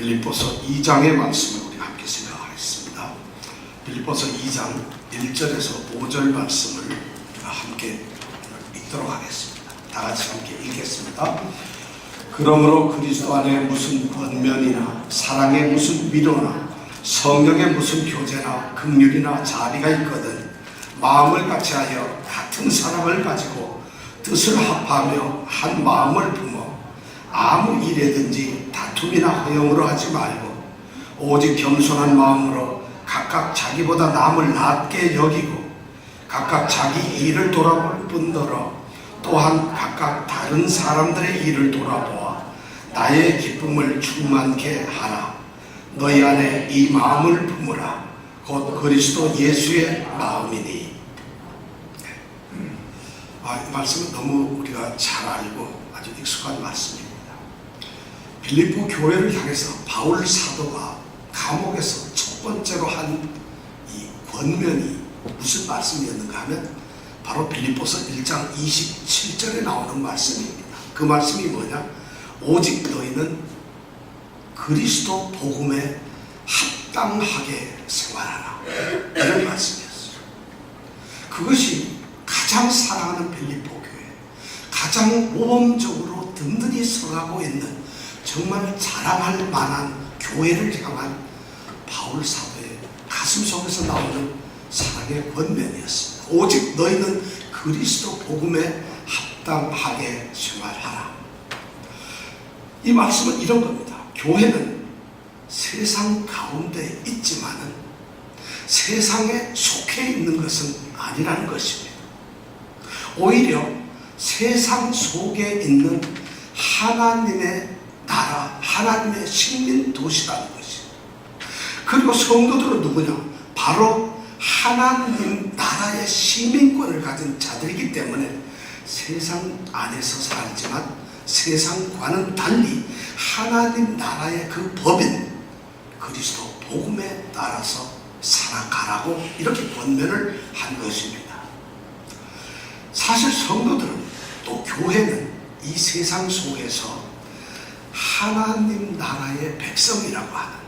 빌립보서 2장의 말씀을 우리 함께 생각하겠습니다. 빌립보서 2장 1절에서 5절 말씀을 함께 읽도록 하겠습니다. 다 같이 함께 읽겠습니다. 그러므로 그리스도 안에 무슨 권면이나 사랑에 무슨 위로나 성령의 무슨 교제나 긍휼이나 자비가 있거든 마음을 같이하여 같은 사랑을 가지고 뜻을 합하며 한 마음을 품어 아무 일에든지 다툼이나 허용으로 하지 말고 오직 겸손한 마음으로 각각 자기보다 남을 낮게 여기고 각각 자기 일을 돌아볼 뿐더러 또한 각각 다른 사람들의 일을 돌아보아 나의 기쁨을 충만케 하라. 너희 안에 이 마음을 품으라. 곧 그리스도 예수의 마음이니. 이 말씀은 너무 우리가 잘 알고 아주 익숙한 말씀입니다. 빌립보 교회를 향해서 바울 사도가 감옥에서 첫 번째로 한 이 권면이 무슨 말씀이었는가 하면 바로 빌립보서 1장 27절에 나오는 말씀입니다. 그 말씀이 뭐냐? 오직 너희는 그리스도 복음에 합당하게 생활하라. 이런 말씀이었어요. 그것이 가장 사랑하는 빌립보 교회, 가장 모범적으로 든든히 서가고 있는 정말 자랑할 만한 교회를 향한 바울 사도의 가슴 속에서 나오는 사랑의 권면이었습니다. 오직 너희는 그리스도 복음에 합당하게 생활하라. 이 말씀은 이런 겁니다. 교회는 세상 가운데 있지만은 세상에 속해 있는 것은 아니라는 것입니다. 오히려 세상 속에 있는 하나님의 나라, 하나님의 식민 도시라는 것입니다. 그리고 성도들은 누구냐? 바로 하나님 나라의 시민권을 가진 자들이기 때문에 세상 안에서 살지만 세상과는 달리 하나님 나라의 그 법인 그리스도 복음에 따라서 살아가라고 이렇게 권면을 한 것입니다. 사실 성도들은 또 교회는 이 세상 속에서 하나님 나라의 백성이라고 하는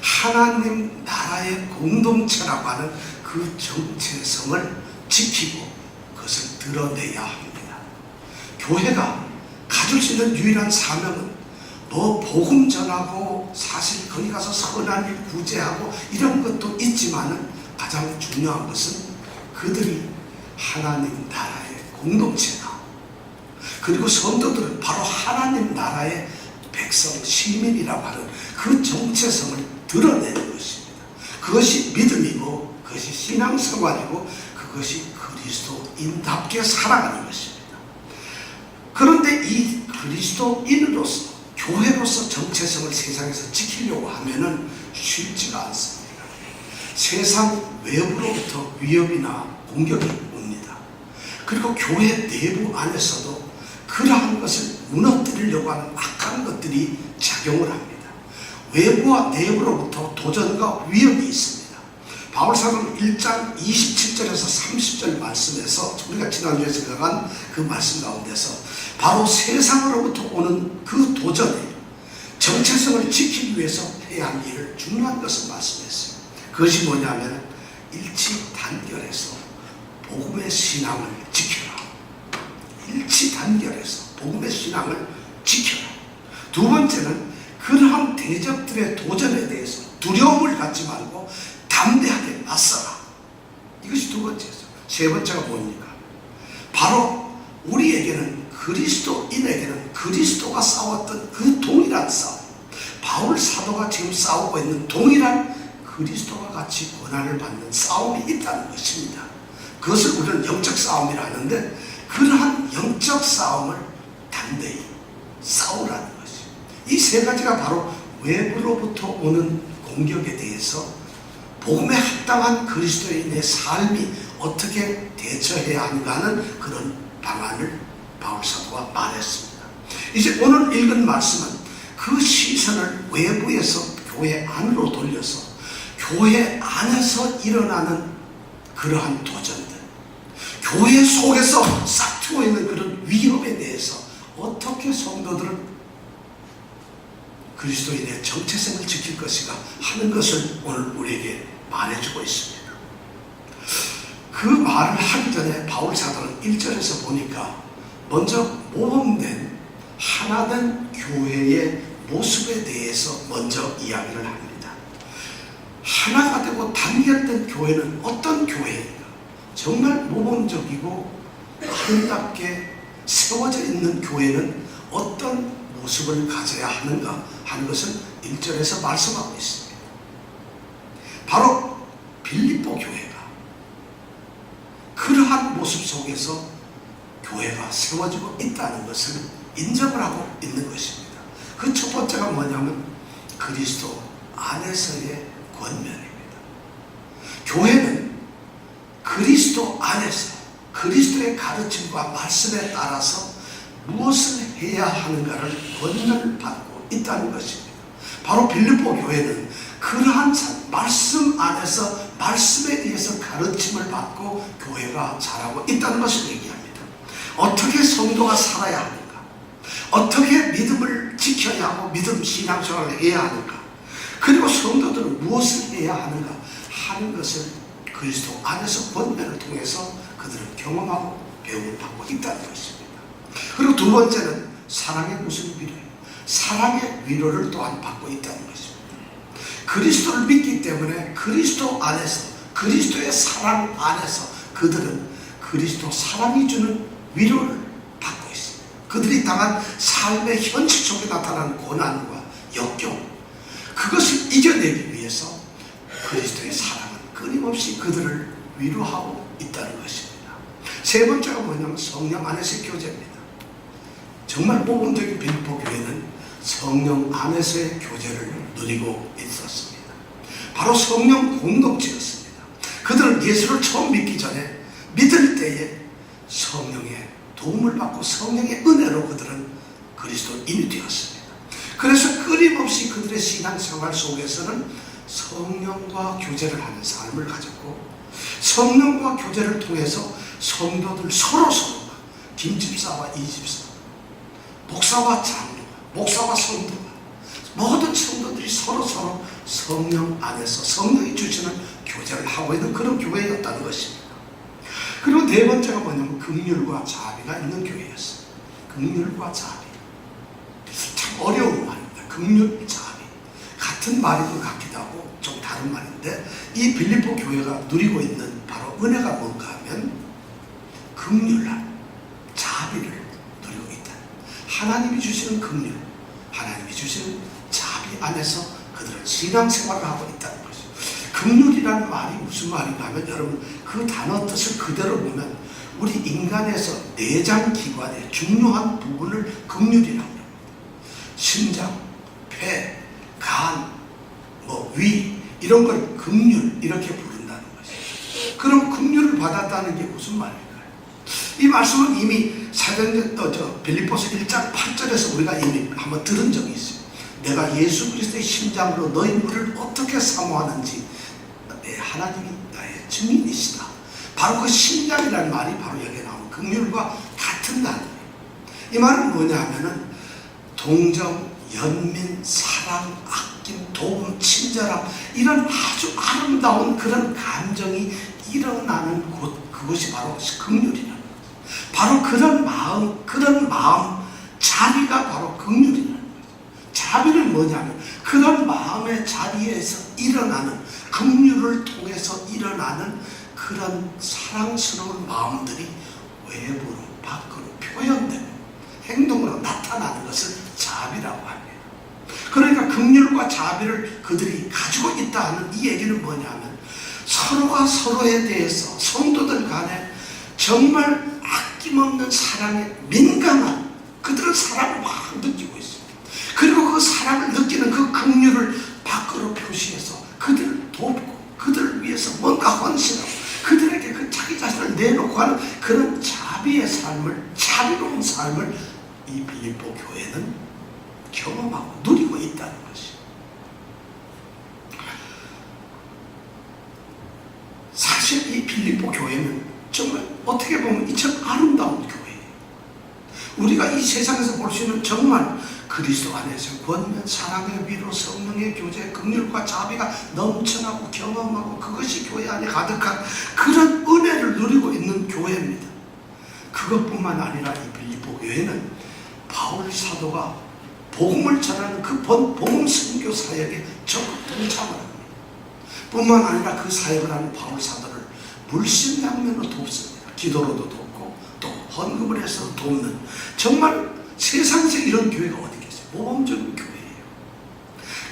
하나님 나라의 공동체라고 하는 그 정체성을 지키고 그것을 드러내야 합니다. 교회가 가질 수 있는 유일한 사명은 뭐 복음 전하고 사실 거기 가서 선한 일 구제하고 이런 것도 있지만은 가장 중요한 것은 그들이 하나님 나라의 공동체다. 그리고 성도들은 바로 하나님 나라의 백성, 시민이라고 하는 그 정체성을 드러내는 것입니다. 그것이 믿음이고 그것이 신앙생활이고 그것이 그리스도인답게 살아가는 것입니다. 그런데 이 그리스도인으로서 교회로서 정체성을 세상에서 지키려고 하면은 쉽지가 않습니다. 세상 외부로부터 위협이나 공격이 옵니다. 그리고 교회 내부 안에서도 그러한 것을 무너뜨리려고 하는 악한 것들이 작용을 합니다. 외부와 내부로부터 도전과 위협이 있습니다. 바울 사도는 1장 27절에서 30절 말씀에서 우리가 지난주에 생각한 그 말씀 가운데서 바로 세상으로부터 오는 그 도전에 정체성을 지키기 위해서 해야 할 일을 중요한 것을 말씀했어요. 그것이 뭐냐면 일치단결해서 복음의 신앙을 지켜라. 일치단결해서 복음의 신앙을 지켜라. 두 번째는 그러한 대적들의 도전에 대해서 두려움을 갖지 말고 담대하게 맞서라. 이것이 두 번째였어요. 세 번째가 뭡니까? 바로 우리에게는 그리스도인에게는 그리스도가 싸웠던 그 동일한 싸움, 바울 사도가 지금 싸우고 있는 동일한 그리스도와 같이 고난을 받는 싸움이 있다는 것입니다. 그것을 우리는 영적 싸움이라 하는데 그러한 영적 싸움을 담대히 싸우라는 것입니다. 이 세 가지가 바로 외부로부터 오는 공격에 대해서 복음에 합당한 그리스도인의 삶이 어떻게 대처해야 하는가 하는 그런 방안을 바울 사도가 말했습니다. 이제 오늘 읽은 말씀은 그 시선을 외부에서 교회 안으로 돌려서 교회 안에서 일어나는 그러한 도전들, 교회 속에서 싹트고 있는 그런 위협에 대해서 어떻게 성도들은 그리스도인의 정체성을 지킬 것이가 하는 것을 오늘 우리에게 말해주고 있습니다. 그 말을 하기 전에 바울 사도는 1절에서 보니까 먼저 모범된 하나된 교회의 모습에 대해서 먼저 이야기를 합니다. 하나가 되고 단결된 교회는 어떤 교회인가? 정말 모범적이고 아름답게 세워져 있는 교회는 어떤 모습을 가져야 하는가 하는 것을 1절에서 말씀하고 있습니다. 바로 빌립보 교회가 그러한 모습 속에서 교회가 세워지고 있다는 것을 인정을 하고 있는 것입니다. 그 첫 번째가 뭐냐면 그리스도 안에서의 권면입니다. 교회는 그리스도 안에서 그리스도의 가르침과 말씀에 따라서 무엇을 해야 하는가를 권면을 받고 있다는 것입니다. 바로 빌립보 교회는 그러한 말씀 안에서 말씀에 의해서 가르침을 받고 교회가 자라고 있다는 것을 얘기합니다. 어떻게 성도가 살아야 하는가? 어떻게 믿음을 지켜야 하고 믿음 신앙생활을 해야 하는가? 그리고 성도들은 무엇을 해야 하는가 하는 것을 그리스도 안에서 권면을 통해서 그들은 경험하고 배움을 받고 있다는 것입니다. 그리고 두 번째는 사랑의 무슨 위로예요. 사랑의 위로를 또한 받고 있다는 것입니다. 그리스도를 믿기 때문에 그리스도 안에서 그리스도의 사랑 안에서 그들은 그리스도 사랑이 주는 위로를 받고 있습니다. 그들이 당한 삶의 현실 속에 나타나는 고난과 역경, 그것을 이겨내기 위해서 그리스도의 사랑은 끊임없이 그들을 위로하고 있다는 것입니다. 세 번째가 뭐냐면 성령 안에서의 교제입니다. 정말 모범적인 빌립보 교회는 성령 안에서의 교제를 누리고 있었습니다. 바로 성령 공동체였습니다. 그들은 예수를 처음 믿기 전에 믿을 때에 성령의 도움을 받고 성령의 은혜로 그들은 그리스도인이 되었습니다. 그래서 끊임없이 그들의 신앙생활 속에서는 성령과 교제를 하는 삶을 가졌고, 성령과 교제를 통해서 성도들 서로서로가 김집사와 이집사, 목사와 장로가, 목사와 성도가, 모든 성도들이 서로서로 성령 안에서 성령이 주시는 교제를 하고 있는 그런 교회였다는 것입니다. 그리고 네 번째가 뭐냐면 긍휼과 자비가 있는 교회였어요. 긍휼과 자비. 참 어려운 말입니다. 긍휼, 자비. 같은 말인 것 같기도 하고 좀 다른 말인데, 이 빌립보 교회가 누리고 있는 바로 은혜가 뭔가 하면 긍휼한 자비를 누리고 있다. 하나님이 주시는 긍휼, 하나님이 주시는 자비 안에서 그들은 신앙생활을 하고 있다는 것이죠. 긍휼이라는 말이 무슨 말인가 하면, 여러분 그 단어 뜻을 그대로 보면 우리 인간에서 내장기관의 중요한 부분을 긍휼이라고 합니다. 심장, 폐, 간, 위 이런 걸 긍휼 이렇게 부른다는 것이죠. 그럼 긍휼을 받았다는 게 무슨 말일까요? 이 말씀은 이미 빌립보서 1장 8절에서 우리가 이미 한번 들은 적이 있어요. 내가 예수 그리스도의 심장으로 너희 물을 어떻게 사모하는지 내 하나님이 나의 증인이시다. 바로 그 심장이라는 말이 바로 여기에 나오는 긍휼과 같은 단어예요. 이 말은 뭐냐 하면은 동정, 연민, 사랑, 아낌, 도움, 친절함, 이런 아주 아름다운 그런 감정이 일어나는 곳, 그것이 바로 긍휼이라는 거예요. 바로 그런 마음 자비가 바로 긍휼이라는 거예요. 자비는 뭐냐면 그런 마음의 자리에서 일어나는, 긍휼을 통해서 일어나는 그런 사랑스러운 마음들이 외부로 밖으로 표현되고 행동으로 나타나는 것을 자비라고 합니다. 그러니까 긍휼과 자비를 그들이 가지고 있다 하는 이 얘기는 뭐냐면, 서로가 서로에 대해서 성도들 간에 정말 아낌없는 사랑에 민감한, 그들은 사랑을 막 느끼고 있습니다. 그리고 그 사랑을 느끼는 그 긍휼을 밖으로 표시해서 그들을 돕고 그들을 위해서 뭔가 헌신하고 그들에게 그 자기 자신을 내놓고 하는 그런 자비의 삶을, 자비로운 삶을 이 빌립보 교회는 경험하고 누리고 있다는 것이죠. 사실 이 빌립보 교회는 정말 어떻게 보면 이처럼 아름다운 교회예요. 우리가 이 세상에서 볼 수 있는 정말 그리스도 안에서 권면, 사랑의 위로, 성령의 교제, 긍휼과 자비가 넘쳐나고 경험하고 그것이 교회 안에 가득한 그런 은혜를 누리고 있는 교회입니다. 그것뿐만 아니라 이 빌립보 교회는 바울 사도가 복음을 전하는 그 복음 선교 사역에 적극 동참을 합니다. 뿐만 아니라 그 사역을 하는 바울 사도를 물심양면으로 돕습니다. 기도로도 돕고 또 헌금을 해서 돕는, 정말 세상에서 이런 교회가 어디 계세요? 모범적인 교회예요.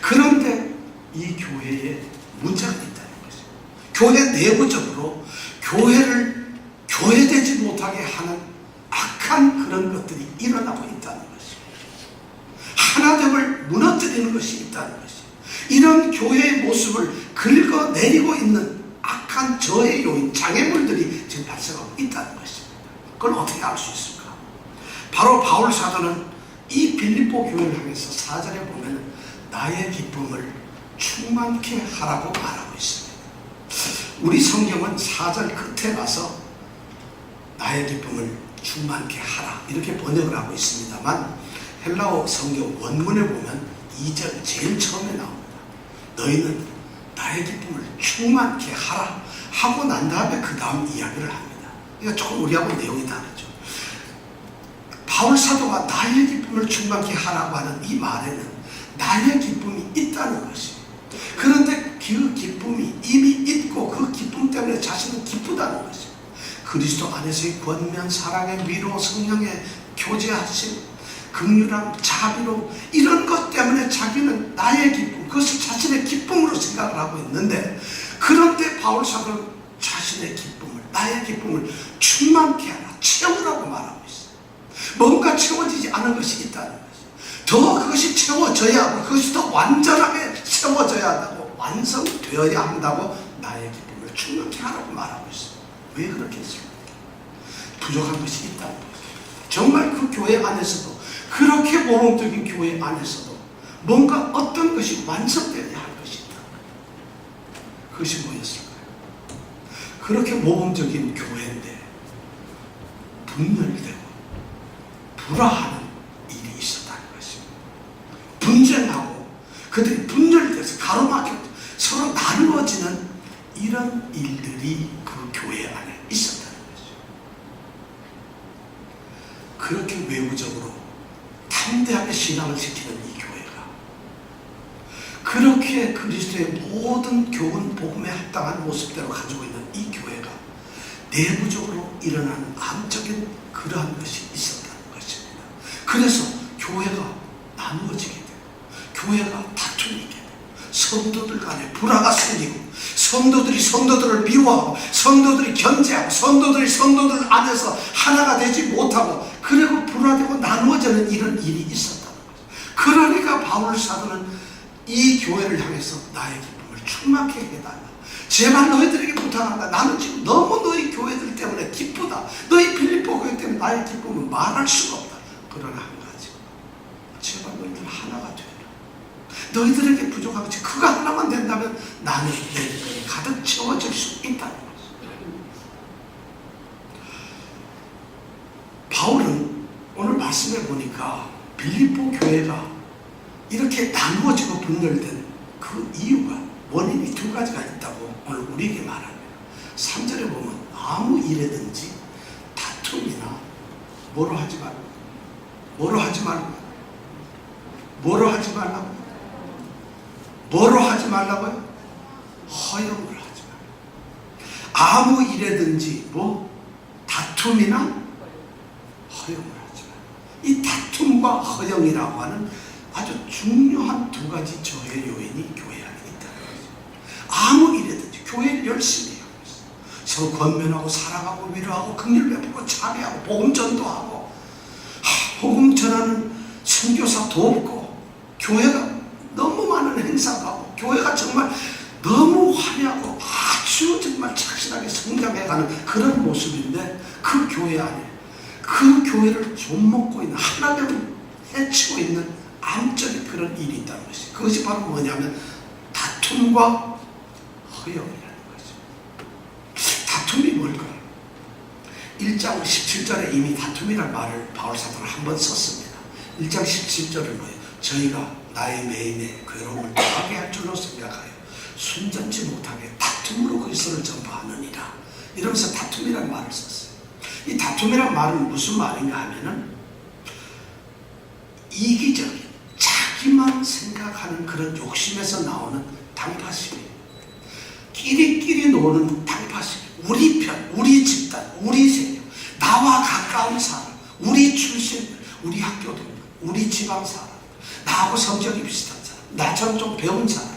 그런데 이 교회에 문제가 있다는 것이죠. 교회 내부적으로 교회를 교회되지 못하게 하는 악한 그런 것들이 일어나고 있다는 것이죠. 하나됨을 무너뜨리는 것이 있다는 것이죠. 이런 교회의 모습을 긁어내리고 있는 악한 저해 요인, 장애물들이 지금 발생하고 있다는 것입니다. 그걸 어떻게 알 수 있을까? 바로 바울 사도는 이 빌립보 교회를 향해서 4절에 보면 나의 기쁨을 충만케 하라고 말하고 있습니다. 우리 성경은 4절 끝에 가서 나의 기쁨을 충만케 하라 이렇게 번역을 하고 있습니다만, 헬라어 성경 원문에 보면 2절 제일 처음에 나옵니다. 너희는 나의 기쁨을 충만케 하라 하고 난 다음에 그 다음 이야기를 합니다. 이거 조금 우리하고 내용이 다르죠. 바울 사도가 나의 기쁨을 충만케 하라고 하는 이 말에는 나의 기쁨이 있다는 것입니다. 그런데 그 기쁨이 이미 있고 그 기쁨 때문에 자신은 기쁘다는 것입니다. 그리스도 안에서의 권면, 사랑의 위로, 성령의 교제하심, 긍휼함, 자비로, 이런 것 때문에 자기는 나의 기쁨, 그것을 자신의 기쁨으로 생각을 하고 있는데, 그런데 바울 사도는 자신의 기쁨을, 나의 기쁨을 충만케 하라, 채우라고 말하고 있어요. 뭔가 채워지지 않은 것이 있다는 것이죠. 더 그것이 채워져야 하고 그것이 더 완전하게 채워져야 한다고, 완성되어야 한다고 나의 기쁨을 충만케 하라고 말하고 있어요. 왜 그렇게 했습니까? 부족한 것이 있다는 거죠. 정말 그 교회 안에서도, 그렇게 모범적인 교회 안에서도 뭔가 어떤 것이 완성되어야 할 것이 있다. 그것이 뭐였을까요? 그렇게 모범적인 교회인데 분열되고 불화하는 일이 있었다는 것입니다. 분쟁하고 그들이 분열돼서 가로막혀 서로 나누어지는 이런 일들이 그 교회 안에 있었다는 것이죠. 그렇게 외부적으로 담대하게 신앙을 지키는 이 교회가, 그렇게 그리스도의 모든 교훈, 복음에 합당한 모습대로 가지고 있는 이 교회가 내부적으로 일어나는 암적인 그러한 것이 있었다는 것입니다. 그래서 교회가 나누어지게 되고, 교회가 다툼이 있게 되고, 성도들 간에 불화가 생기고, 성도들이 성도들을 미워하고, 성도들이 견제하고, 성도들이 성도들 안에서 하나가 되지 못하고, 그리고 불화되고 나누어지는 이런 일이 있었다는 거죠. 그러니까 바울 사도는 이 교회를 향해서 나의 기쁨을 충만케 해달라, 제발 너희들에게 부탁한다. 나는 지금 너무 너희 교회들 때문에 기쁘다. 너희 빌립보 교회 때문에 나의 기쁨은 말할 수가 없다. 그러나 한 가지, 제발 너희들 하나가 되라. 너희들에게 부족한 것이 그거 하나만 된다면 나는 내 기쁨이 가득 채워질 수 있다는 거죠. 바울은 오늘 말씀해 보니까 빌립보 교회가 이렇게 나누어지고 분열된 그 이유가, 원인이 두 가지가 있다고 오늘 우리에게 말합니다. 3절에 보면 아무 일에든지 다툼이나 뭐로 하지 말고, 뭐로 하지 말고, 뭐로 하지 말라고, 뭐로 하지 말라고요? 허영을 하지 말고. 아무 일에든지 뭐 다툼이나 허영을 하지 말고. 이 다툼과 허영이라고 하는 아주 중요한 두 가지 저해 요인이 교회 안에 있다는 거죠. 아무 일에든지 교회를 열심히 하고 있어요. 서로 권면하고 사랑하고 위로하고 긍휼 베풀고 자비하고 복음 전도하고, 복음 전하는 선교사 돕고, 교회가 너무 많은 행사가 하고, 교회가 정말 너무 화려하고 아주 정말 착실하게 성장해가는 그런 모습인데, 그 교회 안에 그 교회를 좀먹고 있는, 하나님을 해치고 있는 암적인 그런 일이 있다는 것이, 그것이 바로 뭐냐면 다툼과 허영이라는 거죠. 다툼이 뭘까요? 1장 17절에 이미 다툼이라는 말을 바울 사도는 한 번 썼습니다. 1장 17절을 뭐예요? 저희가 나의 매인의 괴로움을 더하게 할 줄로 생각하여 순전치 못하게 다툼으로 그리스도를 전파하느니라. 이러면서 다툼이라는 말을 썼어요. 이 다툼이라는 말은 무슨 말인가 하면은 이기적인 자기만 생각하는 그런 욕심에서 나오는 당파심이에요. 끼리끼리 노는 당파심. 우리 편, 우리 집단, 우리 세력, 나와 가까운 사람, 우리 출신, 우리 학교 동료, 우리 지방 사람, 나하고 성격이 비슷한 사람, 나처럼 좀 배운 사람,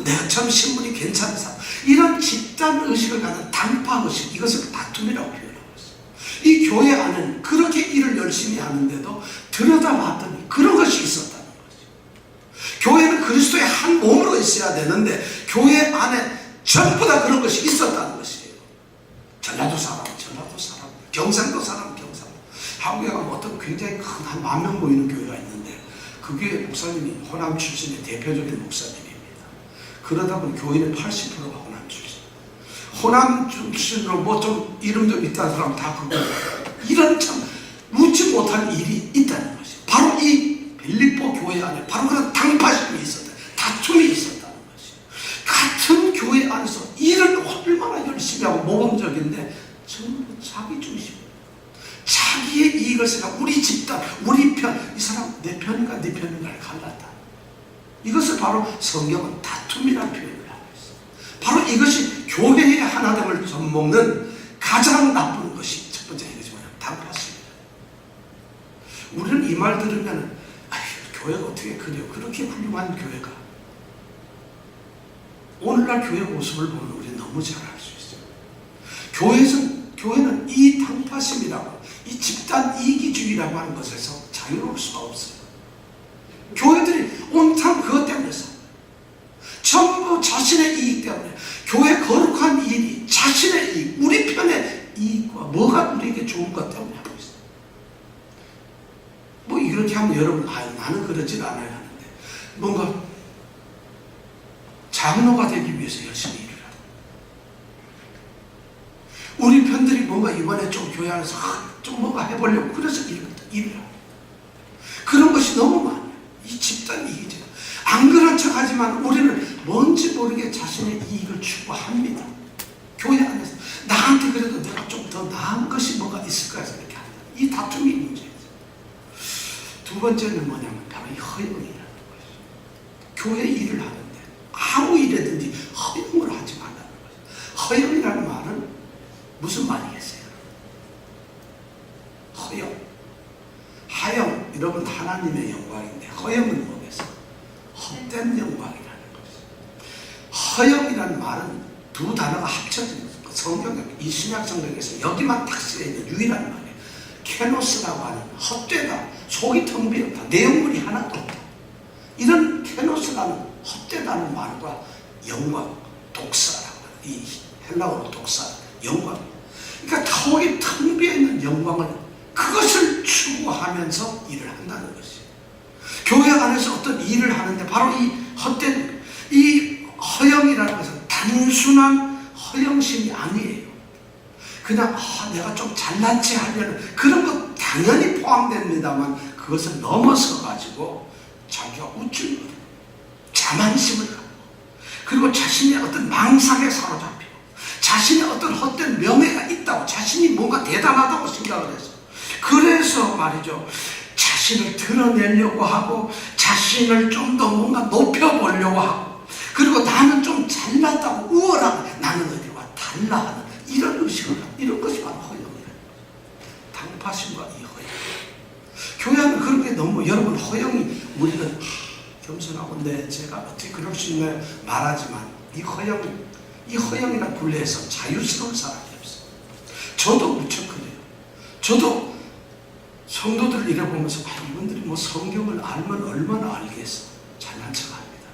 내처럼 신분이 괜찮은 사람, 이런 집단 의식을 갖는 당파 의식, 이것을 다툼이라고 표현하고 있어요. 이 교회 안에는 그렇게 일을 열심히 하는데도 들여다봤더니 그런 것이 있었다는 거죠. 교회는 그리스도의 한 몸으로 있어야 되는데 교회 안에 전부 다 그런 것이 있었다는 것이에요. 전라도 사람, 전라도 사람, 경상도 사람, 경상도. 한국에 가면 어떤 굉장히 큰 한 10,000명 모이는 교회가 있는데 그 교회 목사님이 호남 출신의 대표적인 목사님입니다. 그러다 보니 교인의 80%가 호남 출신. 호남 출신으로 뭐 좀 이름 좀 있다는 사람 다 그거. 이런 참 묻지 못한 일이 있다는 것이. 바로 이 빌립보 교회 안에 바로 그런 당파심이 있었다. 다툼이 있었다는 것이. 같은 교회 안에서 일을 얼마나 열심히 하고 모범적인데 전부 자기 중심. 자기의 이익을 생각, 우리 집단, 우리 편, 이 사람 내 편인가 네 편인가를 갈랐다. 이것을 바로 성경은 다툼이라는 표현을 하고 있어요. 바로 이것이 교회의 하나됨을 젖먹는 가장 나쁜 것이 첫 번째 이것이 뭐냐면 당파심이다. 우리는 이 말 들으면 교회가 어떻게 그래요? 그렇게 훌륭한 교회가. 오늘날 교회 모습을 보면 우리는 너무 잘 알 수 있어요. 교회는 이 당파심이라고, 이 집단 이기주의라고 하는 것에서 자유로울 수가 없어요. 교회들이 온통 그것 때문에 살아요. 전부 자신의 이익 때문에. 교회 거룩한 일이 자신의 이익, 우리 편의 이익과 뭐가 우리에게 좋은 것 때문에 하고 있어요. 뭐 이렇게 하면 여러분, 나는 그러질 않아야 하는데 뭔가 장로가 되기 위해서 열심히 일을 하고, 우리 편들이 뭔가 이번에 좀 교회 안에서 좀 뭔가 해보려고 그래서 일을 하고, 그런 것이 너무 많아요. 이 집단 이익이죠. 안 그런 척 하지만 우리는 뭔지 모르게 자신의 이익을 추구합니다. 교회 안에서 나한테 그래도 내가 좀 더 나은 것이 뭐가 있을까 해서 이렇게 합니다. 이 다툼이 문제예요. 두 번째는 뭐냐면 바로 이 허영이라는 것이죠. 교회 일을 하는데 아무 일이든지 허영으로 하지 말라는 거죠. 허영이라는 말은 무슨 말이겠어요? 허영, 하영, 여러분 하나님의 영광인데 허영은 뭐겠어요? 헛된 영광이라는 것이죠. 허영이라는 말은 두 단어가 합쳐진 성경, 이 신약 성경에서 여기만 딱 쓰여있는 유일한 말이에요. 케노스라고 하는 헛되다, 속이 텅 비었다, 내용물이 하나도 없다. 이런 케노스라는 헛되다는 말과 영광, 독사라고 하는, 이 헬라어로 독사, 영광. 그러니까 속이 텅 비어있는 영광을, 그것을 추구하면서 일을 한다는 것이에요. 교회 안에서 어떤 일을 하는데 바로 이 헛된, 이 허영이라는 것은 단순한 허영심이 아니에요. 그냥 내가 좀 잘난 체 하려는 그런 것 당연히 포함됩니다만 그것을 넘어서 가지고 자기가 우쭐거리고 자만심을 갖고, 그리고 자신의 어떤 망상에 사로잡히고 자신의 어떤 헛된 명예가 있다고, 자신이 뭔가 대단하다고 생각을 해서, 그래서 말이죠, 자신을 드러내려고 하고 자신을 좀 더 뭔가 높여보려고 하고, 그리고 나는 좀 잘났다고 우월하고 나는 어디와 달라 하는 이런 의식을 하고, 이런 것이 바로 허영이라는 거예요. 당파심과 이 허영. 교회는 그런 게 너무, 여러분 허영이, 우리는 겸손하고 제가 어떻게 그럴 수 있나요? 말하지만 이 허영이라는 굴레에서 자유스러운 사람이 없어요. 저도 무척 그래요. 저도 성도들 이래 보면서 이분들이 뭐 성경을 알면 얼마나 알겠어. 잘난 척 합니다.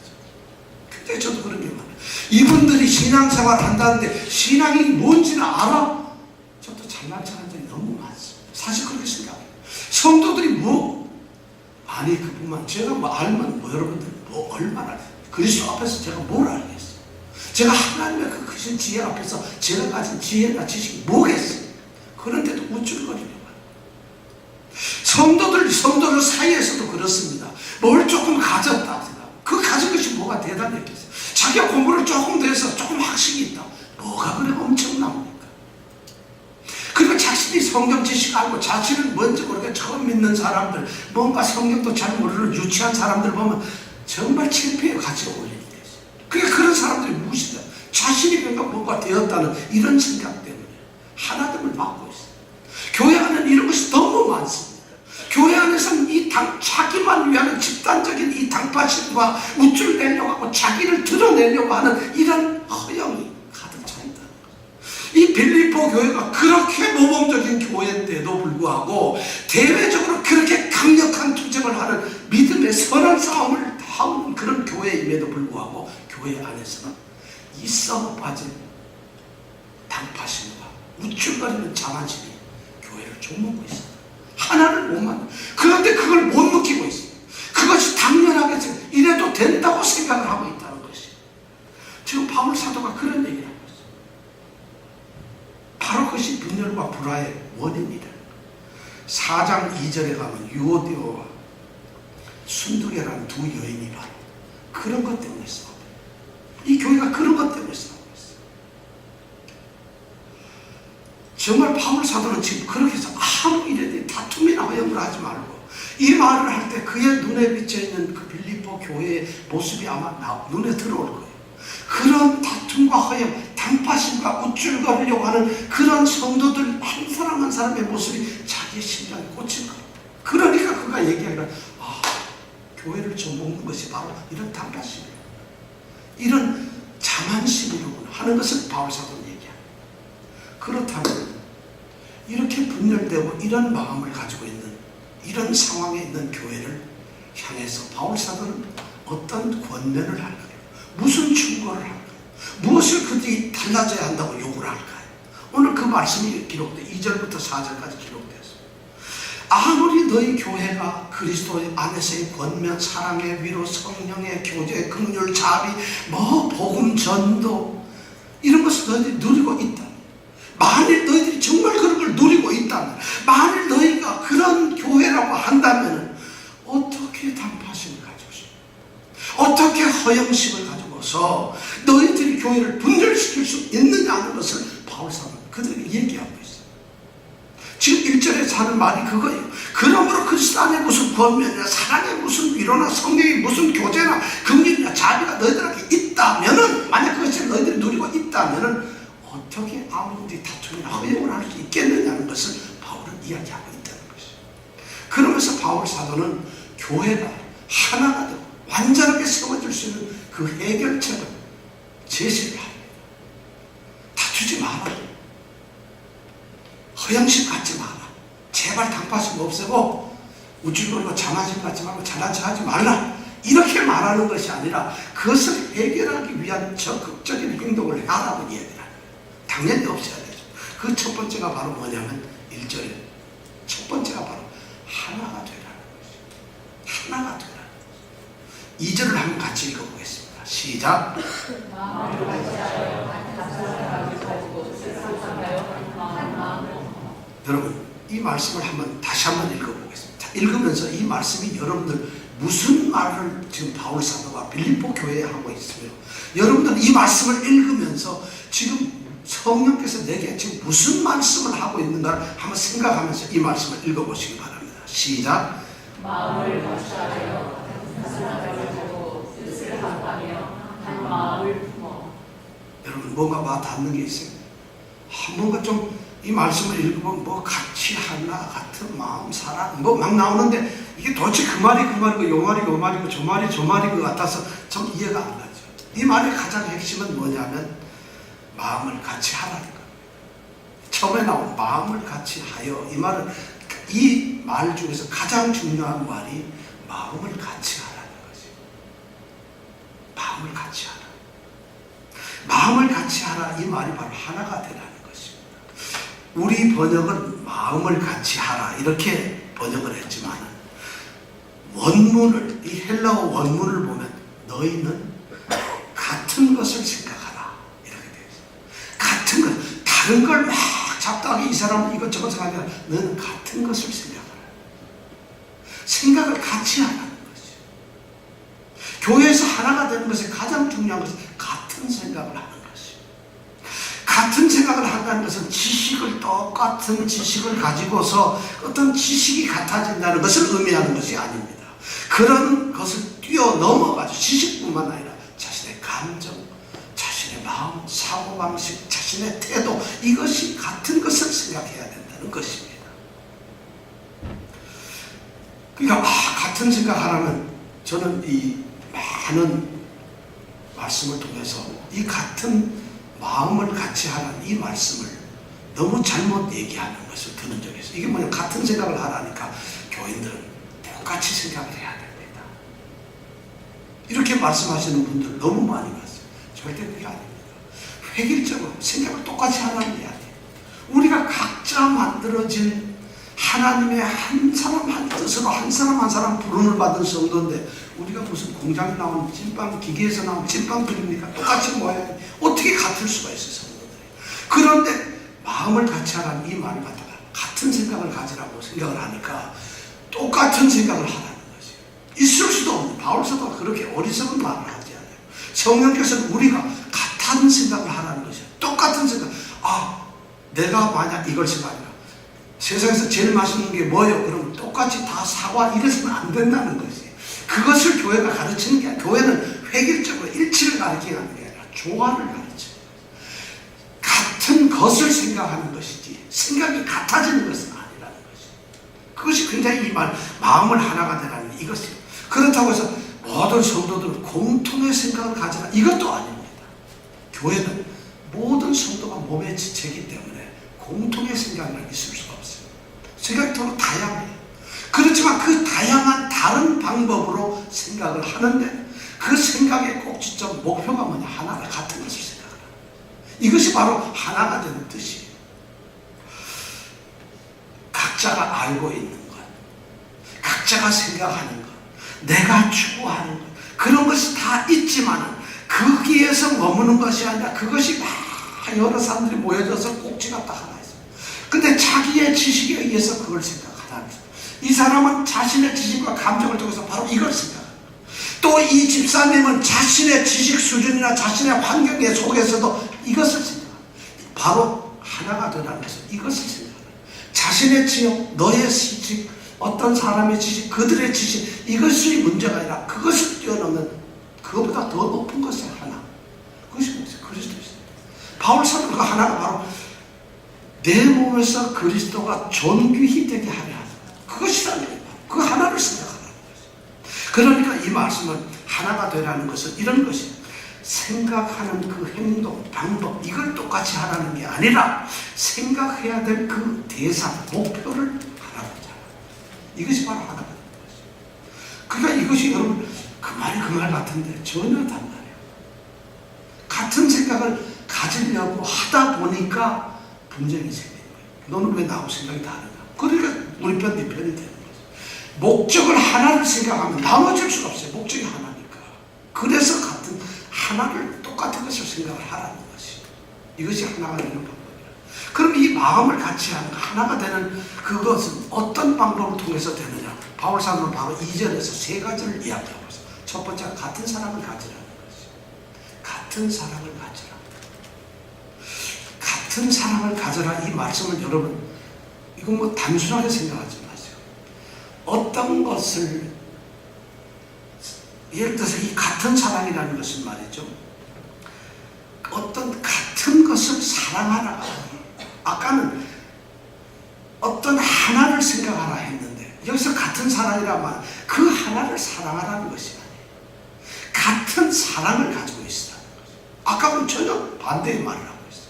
근데 저도 그런 게 많아요. 이분들이 신앙생활 한다는데 신앙이 뭔지는 알아? 저도 잘난 척 한 적이 너무 많습니다. 사실 그렇게 생각해요. 성도들이 아니 그뿐만, 제가 알면 여러분들 얼마나, 그리스도 앞에서 제가 뭘 알겠어요? 제가 하나님의 그 크신 지혜 앞에서 제가 가진 지혜나 지식이 뭐겠어요? 그런데도 우쭐거리려고 해요. 성도들 사이에서도 들었습니다. 뭘 조금 가졌다 생각. 그 가진 것이 뭐가 대단했겠어요? 자기가 공부를 조금 더 해서 조금 학식이 있다. 뭐가 그래 엄청납니까? 그리고 자신이 성경 지식 알고 자신은 뭔지 모르게 처음 믿는 사람들, 뭔가 성경도 잘 모르는 유치한 사람들 보면 정말 창피해 가지고 올리게 됐어요. 그러니까 그런 사람들이 무엇이다? 자신이 뭔가 되었다는 이런 생각 때문에 하나됨을 막고 있어요. 교회 안에는 이런 것이 너무 많습니다. 교회 안에서는 자기만 위한 집단적인 이 당파심과 우쭐 내려고 하고 자기를 드러내려고 하는 이런 허영이 가득 차 있다는 거예요. 이 빌립보 교회가 그렇게 모범적인 교회인데도 불구하고 대외적으로 그렇게 강력한 투쟁을 하는 믿음의 선한 싸움을 하는 그런 교회임에도 불구하고 교회 안에서는 이 썩어 빠진 당파심과 우쭐거리는 자만심이 교회를 좀먹고 있습니다. 하나를 못 만나. 그런데 그걸 못 느끼고 있어요. 그것이 당연하게 이래도 된다고 생각을 하고 있다는 것이. 지금 바울 사도가 그런 얘기를 하고 있어요. 바로 그것이 분열과 불화의 원인이다. 4장 2절에 가면 유오디오와 순두계라는 두 여인이 바로 그런 것 때문에 싸워요. 이 교회가 그런 것 때문에 싸우고 있어요. 정말 바울 사도는 지금 그렇게 해서 아무 일에 다툼이나 허영을 하지 말고 이 말을 할 때 그의 눈에 비쳐있는 그 빌립보 교회의 모습이 아마 눈에 들어올 거예요. 그런 다툼과 허영, 당파심과 우쭐거리려고 하는 그런 성도들 한 사람 한 사람의 모습이 자기의 심장에 꽂힐 거예요. 그러니까 그가 얘기하기를 교회를 좀먹는 것이 바로 이런 당파심이에요. 이런 자만심으로 하는 것을 바울 사도는 얘기합니다. 그렇다면 이렇게 분열되고 이런 마음을 가지고 있는 이런 상황에 있는 교회를 향해서 바울 사도는 어떤 권면을 할까요? 무슨 충고를 할까요? 무엇을 그들이 달라져야 한다고 요구를 할까요? 오늘 그 말씀이 기록돼 2절부터 4절까지 기록되었습니다. 아무리 너희 교회가 그리스도 안에서의 권면, 사랑의 위로, 성령의 교제, 긍휼, 자비, 복음 전도 이런 것을 너희들이 누리고 있다. 만일 너희들이 정말 그런 걸 누리고 있다면, 만일 너희가 그런 교회라고 한다면 어떻게 단파심을 가지고 있어? 어떻게 허영심을 가지고서 너희들이 교회를 분열시킬 수 있느냐 하는 것을 바울 사도는 그들에게 얘기하고 있어요. 지금 1절에 하는 말이 그거예요. 그러므로 그리스도 안에 무슨 권면이나 사랑에 무슨 위로나 성령의 무슨 교제나 긍휼이나 자비가 너희들에게 있다면은, 만약 그것을 너희들이 누리고 있다면은 어떻게 아무리 다툼이나 허용을 할 수 있겠느냐는 것을 바울은 이야기하고 있다는 것이죠. 그러면서 바울 사도는 교회가 하나가 되고 완전하게 세워질 수 있는 그 해결책을 제시를 합니다. 다투지 마라. 허영심 갖지 마라. 제발 당파심 없애고 우쭐거리고 자만심 갖지 말고 잘난 척하지 말라. 이렇게 말하는 것이 아니라 그것을 해결하기 위한 적극적인 행동을 하라고 이야기를 합니다. 당연히 없어야 되죠. 그 첫 번째가 바로 뭐냐면 1절에 첫 번째가 바로 하나가 되라는 것이죠. 하나가 되라는 것이죠. 2절을 한번 같이 읽어보겠습니다. 시작. 여러분 이 말씀을 다시 한번 읽어보겠습니다. 읽으면서 이 말씀이 여러분들 무슨 말을 지금 바울 사도가 빌립보 교회에 하고 있으며, 여러분들 이 말씀을 읽으면서 지금 성령께서 내게 지금 무슨 말씀을 하고 있는가를 한번 생각하면서 이 말씀을 읽어보시기 바랍니다. 시작. 마음을 같이하여 사랑을 보고 뜻을 합하며 한 마음을 품어. 여러분 뭔가 와 닿는 게 있어요. 뭔가 좀 이 말씀을 읽으면 같이 하나 같은 마음 사랑 막 나오는데 이게 도대체 그 말이 그 말이고 요 말이 요 말이고 저 말이 저 말인 것 같아서 좀 이해가 안 가죠. 이 말의 가장 핵심은 뭐냐면 마음을 같이 하라는 겁니다. 처음에 나온 마음을 같이 하여, 이 말은 이 말 중에서 가장 중요한 말이 마음을 같이 하라는 거지. 마음을 같이 하라. 마음을 같이 하라, 이 말이 바로 하나가 되라는 것입니다. 우리 번역은 마음을 같이 하라 이렇게 번역을 했지만 원문을, 이 헬라어 원문을 보면 너희는 같은 것을 생각하라 이렇게 되어 있어요. 같은 것, 다른 걸 막 잡다하게 이 사람은 이것저것 생각하면 너는 같은 것을 생각하라. 생각을 같이 하라는 것이죠. 교회에서 하나가 되는 것에 가장 중요한 것은 같은 생각을 하는 것이죠. 같은 생각을 한다는 것은 똑같은 지식을 가지고서 어떤 지식이 같아진다는 것을 의미하는 것이 아닙니다. 그런 것을 뛰어넘어가지고 지식뿐만 아니라 자신의 감정, 자신의 마음, 사고방식, 자신의 태도, 이것이 같은 것을 생각해야 된다는 것입니다. 그러니까 같은 생각하라면 저는 이 많은 말씀을 통해서 이 같은 마음을 같이 하라는 이 말씀을 너무 잘못 얘기하는 것을 들은 적이 있어요. 이게 뭐냐, 같은 생각을 하라니까 교인들은 똑같이 생각을 해야 됩니다. 이렇게 말씀하시는 분들 너무 많이 봤어요. 절대 그게 아닙니다. 획일적으로 생각을 똑같이 하라는 게 아니에요. 우리가 각자 만들어진 하나님의 한 사람 한 뜻으로 한 사람 부름을 받은 성도인데 우리가 무슨 공장에 나온 찐빵, 기계에서 나온 찐빵들입니까? 똑같이 모아야 돼. 어떻게 같을 수가 있어요, 성도들이. 그런데 마음을 같이 하라는 이 말을 갖다가 같은 생각을 가지라고 생각을 하니까 똑같은 생각을 하라는 것이에요. 있을 수도 없는, 바울서도 그렇게 어리석은 말을 하지 않아요. 성령께서는 우리가 같은 생각을 하라는 것이에요. 똑같은 생각. 내가 만약 이걸 생각하니까 세상에서 제일 맛있는 게 뭐예요? 그럼 똑같이 다 사과 이래서는 안 된다는 것이. 그것을 교회가 가르치는 게 아니라 교회는 획일적으로 일치를 가르치는 게 아니라 조화를 가르쳐요. 같은 것을 생각하는 것이지 생각이 같아지는 것은 아니라는 것이. 그것이 굉장히 이 마음을 하나가 되라는 이것이에요. 그렇다고 해서 모든 성도들은 공통의 생각을 가지라 이것도 아닙니다. 교회는 모든 성도가 몸의 지체이기 때문에 공통의 생각은 있을 수가 없어요. 생각이 더러 다양해요. 그렇지만 그 다양한 다른 방법으로 생각을 하는데 그 생각의 꼭지점 목표가 뭐냐, 하나를 같은 것을 생각하라. 이것이 바로 하나가 되는 뜻이에요. 각자가 알고 있는 것, 각자가 생각하는 것, 내가 추구하는 것, 그런 것이 다 있지만은 거기에서 머무는 것이 아니라 그것이 막 여러 사람들이 모여져서 꼭지가 딱 하나 있어요. 근데 자기의 지식에 의해서 그걸 생각하라는 거예요. 이 사람은 자신의 지식과 감정을 통해서 바로 이걸 생각합니다. 또 이 집사님은 자신의 지식 수준이나 자신의 환경의 속에서도 이것을 생각합니다. 바로 하나가 되라는 것은 이것을 생각합니다. 자신의 지역, 너의 지식, 어떤 사람의 지식, 그들의 지식, 이것이 문제가 아니라 그것을 뛰어넘는 그것보다 더 높은 것이 하나. 그것이 그리스도입니다. 바울 사도 그 하나가 바로 내 몸에서 그리스도가 존귀히 되게 하려 하는 그것이라는 거예요. 그 하나를 생각하라는 것이에요. 그러니까 이 말씀은 하나가 되라는 것은 이런 것이에요. 생각하는 그 행동, 방법, 이걸 똑같이 하라는 게 아니라 생각해야 될 그 대상, 목표를 하라고자. 이것이 바로 하나가 되는 것이에요. 그러니까 이것이 여러분 그 말이 그 말 같은데 전혀 다른 말이에요. 같은 생각을 가지려고 하다 보니까 분쟁이 생기는 거예요. 너는 왜 나하고 생각이 다른가? 그러니까 우리 편, 네 편이 되는 거죠. 목적을 하나를 생각하면 나눠질 수가 없어요. 목적이 하나니까. 그래서 같은 하나를 똑같은 것을 생각을 하라는 것이. 이것이 하나가 되는 방법이에요. 그럼 이 마음을 같이 하는 하나가 되는 그것은 어떤 방법을 통해서 되느냐? 바울 사도는 바로 2절에서 세 가지를 이야기하고 있어요. 첫 번째가 같은 사랑을 가지라는 것이죠. 같은 사랑을 가지라. 같은 사랑을 가져라 이 말씀을 여러분 이건 뭐 단순하게 생각하지 마세요. 어떤 것을 예를 들어서 이 같은 사랑이라는 것은 말이죠. 어떤 같은 것을 사랑하라. 아까는 어떤 하나를 생각하라 했는데 여기서 같은 사랑이란 말은 그 하나를 사랑하라는 것이 아니에요. 같은 사랑을 가지고 있으라는 거죠. 아까는 전혀 반대의 말을 하고 있어요.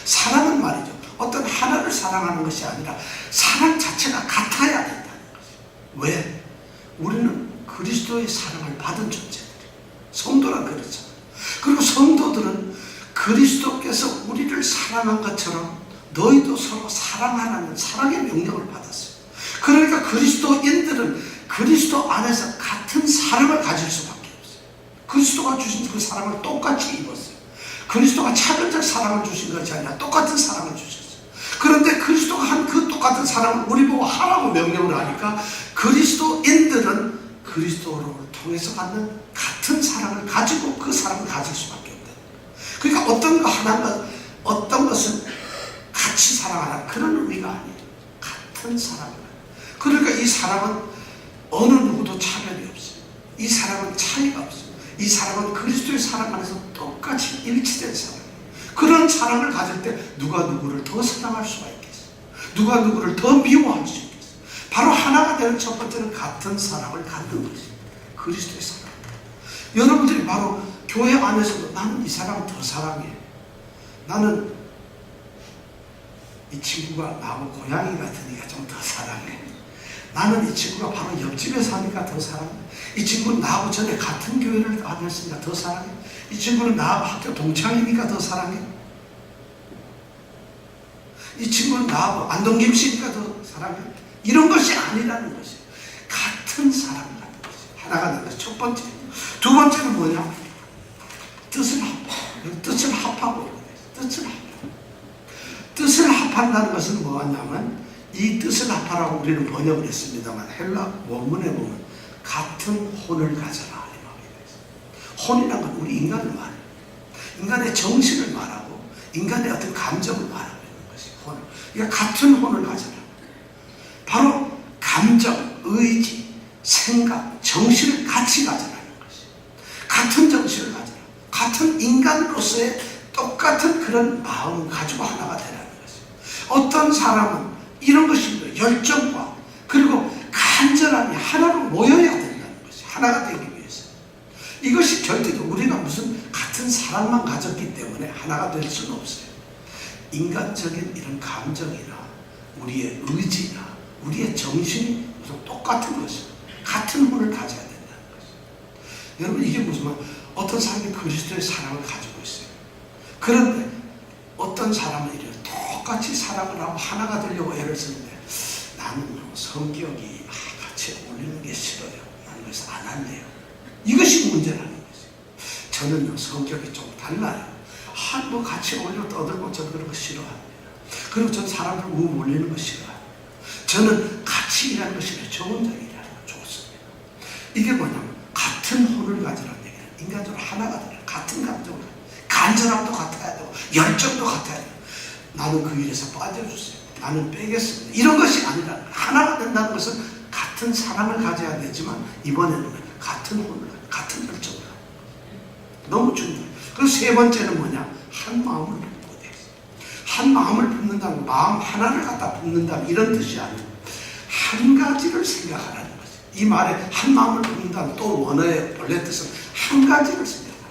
사랑은 말이죠. 어떤 하나를 사랑하는 것이 아니라 사랑 자체가 같아야 된다는 것이에요. 왜? 우리는 그리스도의 사랑을 받은 존재들이에요. 성도란 그렇잖아요. 그리고 성도들은 그리스도께서 우리를 사랑한 것처럼 너희도 서로 사랑하라는 사랑의 명령을 받았어요. 그러니까 그리스도인들은 그리스도 안에서 같은 사랑을 가질 수밖에 없어요. 그리스도가 주신 그 사랑을 똑같이 입었어요. 그리스도가 차별적 사랑을 주신 것이 아니라 똑같은 사랑을 주셨어요. 그런데 그리스도가 한 그 똑같은 똑같은 사랑을 우리 보고 하라고 명령을 하니까 그리스도인들은 그리스도를 통해서 받는 같은 사랑을 가지고 그 사랑을 가질 수밖에 없다. 그러니까 어떤 것은 같이 사랑하라 그런 의미가 아니에요. 같은 사랑을. 그러니까 이 사랑은 어느 누구도 차별이 없어요. 이 사랑은 차이가 없어요. 이 사랑은 그리스도의 사랑 안에서 똑같이 일치된 사랑이에요. 그런 사랑을 가질 때 누가 누구를 더 사랑할 수가 있겠어요? 누가 누구를 더 미워할 수 있겠어요? 바로 하나가 되는 첫 번째는 같은 사랑을 갖는 것이에요. 그리스도의 사랑. 여러분들이 바로 교회 안에서도 나는 이 사람 더 사랑해. 나는 이 친구가 나하고 고양이 같으니까 좀 더 사랑해. 나는 이 친구가 바로 옆집에 사니까 더 사랑해. 이 친구는 나하고 전에 같은 교회를 다녔으니까 더 사랑해. 이 친구는 나하고 학교 동창이니까 더 사랑해. 이 친구는 나하고 안동김씨니까 더 사랑해. 이런 것이 아니라는 것이에요. 같은 사랑을 갖는 것이에요. 하나가 되는 것이 첫 번째. 두 번째는 뭐냐? 뜻을 합하고. 뜻을 합하고. 뜻을 합하고. 뜻을 합한다는 것은 뭐냐면 이 뜻을 합하라고 우리는 번역을 했습니다만 헬라 원문에 보면 같은 혼을 가져라 이 말이 있어요. 혼이란 건 우리 인간을 말해요. 인간의 정신을 말하고 인간의 어떤 감정을 말하고 있는 것이 혼. 그러니까 같은 혼을 가져라. 바로 감정, 의지, 생각, 정신을 같이 가져라는 것이. 같은 정신을 가져라. 같은 인간으로서의 똑같은 그런 마음을 가지고 하나가 되라는 것이. 어떤 사람은 이런 것입니다. 열정과 그리고 간절함이 하나로 모여야 된다는 것이. 하나가 되기 위해서. 이것이 절대로 우리가 무슨 같은 사랑만 가졌기 때문에 하나가 될 수는 없어요. 인간적인 이런 감정이나 우리의 의지나 우리의 정신이 무슨 똑같은 것이고 같은 혼을 가져야 된다는 것이죠. 여러분 이게 무슨 말? 어떤 사람이 그리스도의 사랑을 가지고 있어요. 그런데 어떤 사람은 이렇게 똑같이 사랑을 하고 하나가 되려고 애를 쓰는데 나는 성격이 같이 어울리는 게 싫어요. 나는 그래서 안 할래요. 이것이 문제라는 거죠. 저는 성격이 좀 달라요. 뭐 같이 어울려 떠들고 저는 그런 거 싫어합니다. 그리고 저는 사람들 우울리는 거 싫어해요. 저는 같이 일하는 거 싫어요. 저 혼자 일하는 거 좋습니다. 이게 뭐냐면 같은 혼을 가지라는 얘기예요. 인간적으로 하나가 되는 같은 감정을 간절함도 같아야 되고 열정도 같아야 돼요. 나는 그 일에서 빠져주세요. 나는 빼겠습니다. 이런 것이 아니라 하나가 된다는 것은 같은 사랑을 가져야 되지만 이번에는 같은 혼을 같은 열정을 너무 중요해요. 그리고 세 번째는 뭐냐? 한 마음을 품고 돼요. 한 마음을 품는다는 마음 하나를 갖다 품는다는 이런 뜻이 아니고 한 가지를 생각하라는 거죠. 이 말에 한 마음을 품는다는 또 원어의 본래 뜻은 한 가지를 생각하라.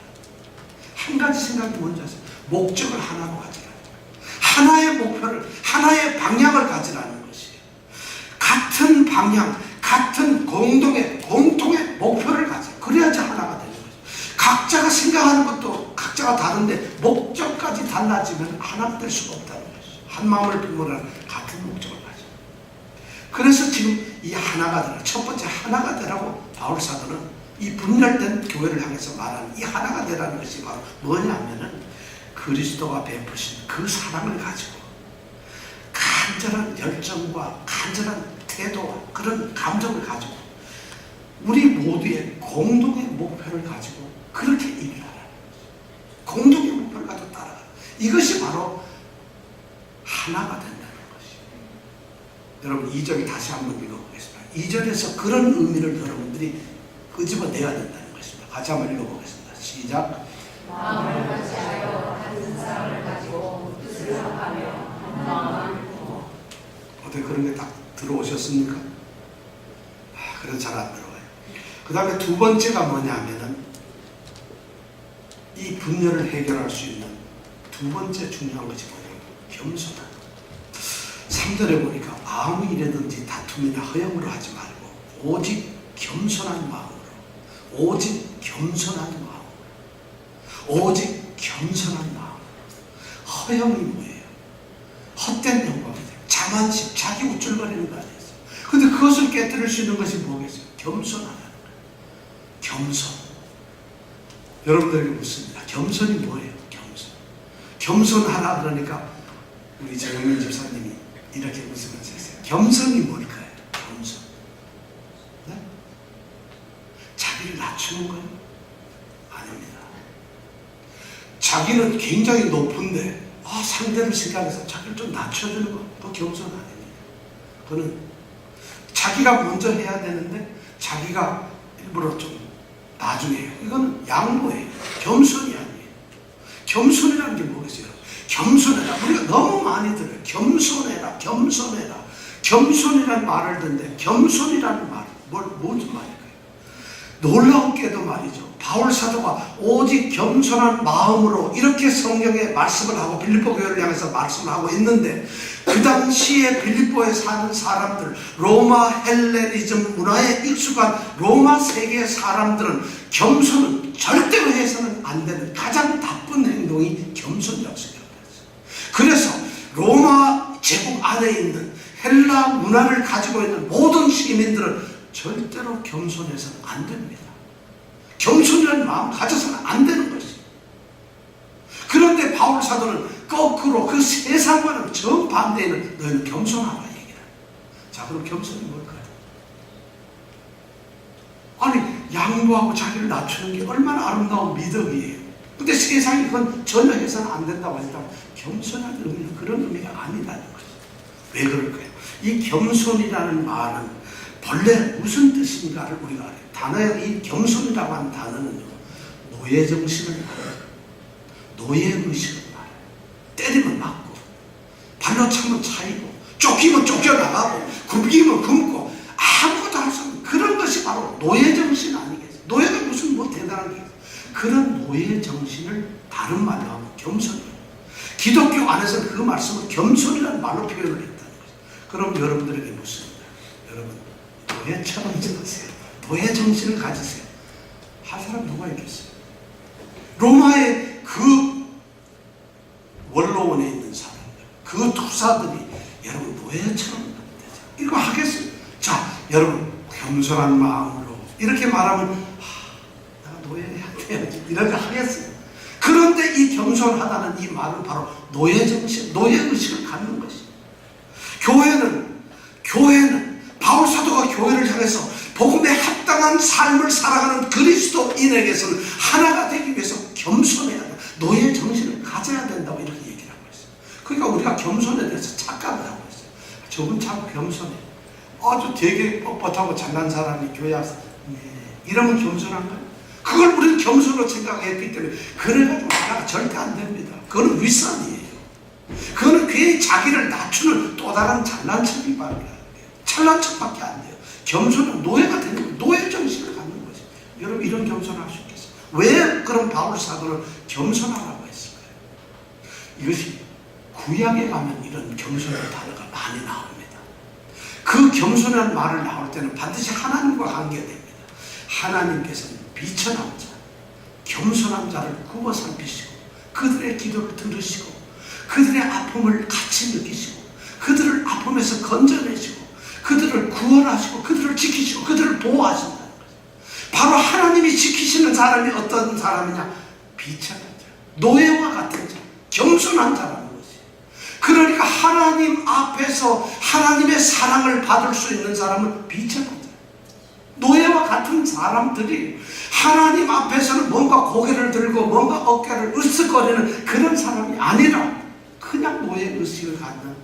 한 가지 생각이 뭔지 아세요? 목적을 하나로 가지라는 거예요. 하나의 목표를 하나의 방향을 가지라는 것이에요. 같은 방향, 같은 공통의 목표를 가져. 그래야지 하나가 되는 거죠. 각자가 생각하는 것도 각자가 다른데 목적까지 달라지면 하나가 될 수가 없다는 거죠. 한 마음을 품으라는 같은 목적을 가져. 그래서 지금 이 하나가 되라. 첫 번째 하나가 되라고 바울 사도는 이 분열된 교회를 향해서 말하는 이 하나가 되라는 것이 바로 뭐냐면은 그리스도가 베푸신 그 사랑을 가지고 간절한 열정과 간절한 태도와 그런 감정을 가지고 우리 모두의 공동의 목표를 가지고 그렇게 일을 하라는 거죠. 공동의 목표를 가지고 따라가라. 이것이 바로 하나가 된다는 것이에요. 여러분 2절 다시 한번 읽어보겠습니다. 2절에서 그런 의미를 여러분들이 끄집어내야 된다는 것입니다. 같이 한번 읽어보겠습니다. 시작. 마음을 같이하여 같은 사랑을 가지고 뜻을 합하며 한 마음을 품어. 어떻게 그런 게 딱 들어오셨습니까? 그래서 잘 안 들어와요. 그 다음에 두 번째가 뭐냐면은 이 분열을 해결할 수 있는 두 번째 중요한 것이 뭐냐면 겸손함. 3절에 보니까 아무 일에든지 다툼이나 허영으로 하지 말고 오직 겸손한 마음으로 오직 겸손한 마음 오직 겸손한 마음. 허영이 뭐예요? 헛된 영광이에요. 자만심, 자기 우쭐거리는 거 아니겠어요? 근데 그것을 깨뜨릴 수 있는 것이 뭐겠어요? 겸손하다는 거예요. 겸손. 여러분들에게 묻습니다. 겸손이 뭐예요? 겸손. 겸손하라 그러니까 우리 정영민 집사님이 이렇게 웃으면서 했어요. 겸손이 뭘까요? 겸손. 네? 자기를 낮추는 거예요? 아닙니다. 자기는 굉장히 높은데 상대를 생각해서 자기를 좀 낮춰주는 거, 그거 겸손 아닙니다. 그거는 자기가 먼저 해야 되는데 자기가 일부러 좀 나중에 해요. 이거는 양보예요. 겸손이 아니에요. 겸손이라는 게 뭐겠어요? 겸손해라. 우리가 너무 많이 들어요. 겸손해라, 겸손해라. 겸손이라는 말을 듣는데 겸손이라는 말, 무슨 말일까요? 놀라운게도 말이죠. 바울 사도가 오직 겸손한 마음으로 이렇게 성경에 말씀을 하고 빌립보 교회를 향해서 말씀을 하고 있는데, 그 당시에 빌립보에 사는 사람들, 로마 헬레니즘 문화에 익숙한 로마 세계 사람들은 겸손은 절대로 해서는 안 되는 가장 나쁜 행동이 겸손이라고 생각했어요. 그래서 로마 제국 안에 있는 헬라 문화를 가지고 있는 모든 시민들은 절대로 겸손해서는 안 됩니다. 겸손이라는 마음 가져서는 안 되는 것이죠. 그런데 바울 사도는 거꾸로 그 세상과는 정반대에는 너희는 겸손하라 얘기를. 자, 그럼 겸손이 뭘까요? 아니, 양보하고 자기를 낮추는 게 얼마나 아름다운 미덕이에요. 근데 세상이 그건 전혀 해서는 안 된다고 했다면 겸손한 의미는 그런 의미가 아니라는 거죠. 왜 그럴까요? 이 겸손이라는 말은 본래 무슨 뜻인가를 우리가 알아요. 이 겸손이라고 하는 단어는요, 노예정신을 말해요. 노예의식을 말해요. 때리면 맞고, 발로 차면 차이고, 쫓기면 쫓겨나가고, 굶기면 굶고, 아무것도 할 수 없는 그런 것이 바로 노예정신 아니겠어요? 노예가 무슨 대단한 게 있어요? 그런 노예정신을 다른 말로 하면 겸손이에요. 기독교 안에서는 그 말씀을 겸손이라는 말로 표현을 했다는 거죠. 그럼 여러분들에게 묻습니다. 여러분, 노예처럼 지으세요. 노예 정신을 가지세요. 할 사람 누가 있겠어요? 로마의 그 원로원에 있는 사람들, 그 투사들이 여러분 노예처럼 되죠. 이거 하겠어요? 자, 여러분 겸손한 마음으로 이렇게 말하면 내가 노예해야지 이렇게 하겠어요. 그런데 이 겸손하다는 이 말은 바로 노예 정신, 노예 의식을 갖는 것이죠. 교회는 바울 사도가 교회를 향해서 복음에 합당한 삶을 살아가는 그리스도인에게서는 하나가 되기 위해서 겸손해야 돼. 노예 정신을 가져야 된다고 이렇게 얘기를 하고 있어요. 그러니까 우리가 겸손에 대해서 착각을 하고 있어요. 저분 참 겸손해. 아주 되게 뻣뻣하고 잘난 사람이 교회 와서 이러면 겸손한가요? 그걸 우리는 겸손으로 생각했기 때문에 그래가지고 하나가 절대 안 됩니다. 그거는 윗선이에요. 그거는 괜히 자기를 낮추는 또 다른 잘난 척이 말이에요. 잘난 척밖에 안 돼요. 겸손은 노예가 되는 거예요. 노예 정신을 갖는 거죠. 여러분 이런 겸손을 할 수 있겠어요? 왜 그런 바울 사도는 겸손하라고 했을까요? 이것이 구약에 가면 이런 겸손한 단어가 많이 나옵니다. 그 겸손한 말을 나올 때는 반드시 하나님과 관계됩니다. 하나님께서는 비천한 자, 겸손한 자를 굽어 살피시고 그들의 기도를 들으시고 그들의 아픔을 같이 느끼시고 그들을 아픔에서 건져내시고 그들을 구원하시고 그들을 지키시고 그들을 보호하신다는 거죠. 바로 하나님이 지키시는 사람이 어떤 사람이냐? 비천한 자, 노예와 같은 자, 겸손한 자라는 거지. 그러니까 하나님 앞에서 하나님의 사랑을 받을 수 있는 사람은 비천한 자, 노예와 같은 사람들이 하나님 앞에서는 뭔가 고개를 들고 뭔가 어깨를 으쓱거리는 그런 사람이 아니라 그냥 노예 의식을 갖는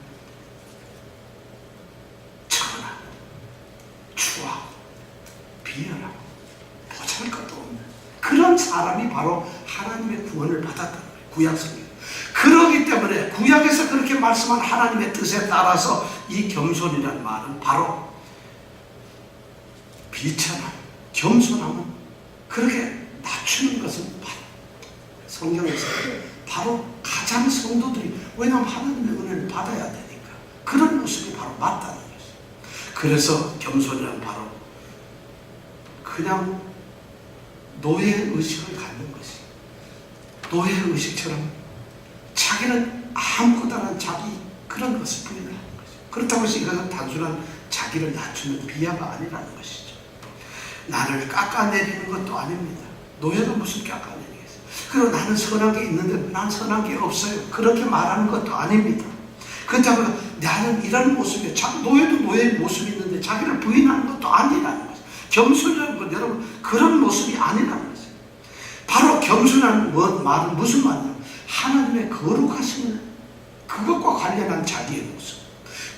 천하, 추하고 비열하고 보잘것도 없는 그런 사람이 바로 하나님의 구원을 받았다는 거예요. 구약성경. 그러기 때문에 구약에서 그렇게 말씀한 하나님의 뜻에 따라서 이 겸손이라는 말은 바로 비천함, 겸손함은 그렇게 낮추는 것은 성경에서 바로 가장 성도들이, 왜냐하면 하나님의 은혜를 받아야 되니까 그런 모습이 바로 맞다는 것이죠. 그래서 겸손이란 바로 그냥 노예의식을 갖는 것이, 노예의식처럼 자기는 아무것도 안 한 자기 그런 것을 부인하는 것이죠. 그렇다고 해서 이것은 단순한 자기를 낮추는 비하가 아니라는 것이죠. 나를 깎아내리는 것도 아닙니다. 노예가 무슨 깎아내리겠어요? 그리고 나는 선한 게 있는데 난 선한 게 없어요. 그렇게 말하는 것도 아닙니다. 그렇다고 나는 이런 모습에, 노예도 노예의 모습이 있는데 자기를 부인하는 것도 아니라는 거죠. 겸손이라는 건 여러분 그런 모습이 아니라는 거죠. 바로 겸손한 말은 무슨 말이냐? 하나님의 거룩하심을, 그것과 관련한 자기의 모습.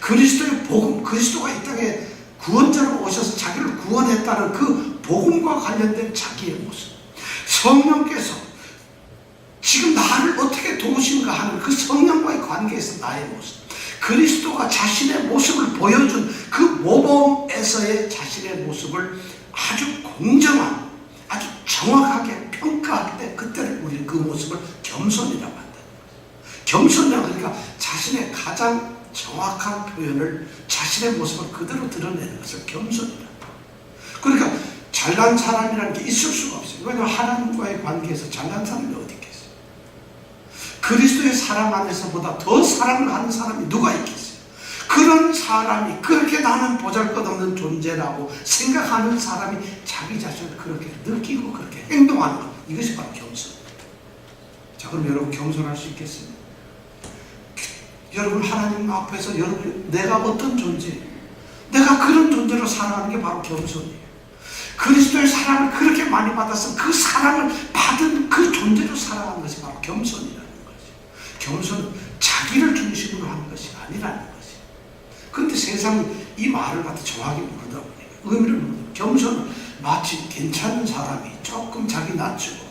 그리스도의 복음, 그리스도가 이 땅에 구원자로 오셔서 자기를 구원했다는 그 복음과 관련된 자기의 모습. 성령께서 지금 나를 어떻게 도우신가 하는 그 성령과의 관계에서 나의 모습. 그리스도가 자신의 모습을 보여준 그 모범에서의 자신의 모습을 아주 공정한, 아주 정확하게 평가할 때 그때를 우리는 그 모습을 겸손이라고 한다. 겸손이란 그러니까 자신의 가장 정확한 표현을, 자신의 모습을 그대로 드러내는 것을 겸손이란다. 그러니까 잘난 사람이라는 게 있을 수가 없어요. 왜냐하면 하나님과의 관계에서 잘난 사람이 어디 있겠어요? 그리스도의 사랑 안에서보다 더 사랑을 하는 사람이 누가 있겠어요? 그런 사람이, 그렇게 나는 보잘것없는 존재라고 생각하는 사람이 자기 자신을 그렇게 느끼고 그렇게 행동하는 것, 이것이 바로 겸손입니다. 자, 그럼 여러분 겸손할 수 있겠어요? 여러분 하나님 앞에서 여러분 내가 어떤 존재, 내가 그런 존재로 살아가는 게 바로 겸손이에요. 그리스도의 사랑을 그렇게 많이 받아서 그 사랑을 받은 그 존재로 살아가는 것이 바로 겸손이라는 거죠. 겸손은 자기를 중심으로 하는 것이 아니라는 거죠. 그런데 세상이 이 말을 갖다 정확히 모르다 보니까 의미를 모르다. 겸손은 마치 괜찮은 사람이 조금 자기 낮추고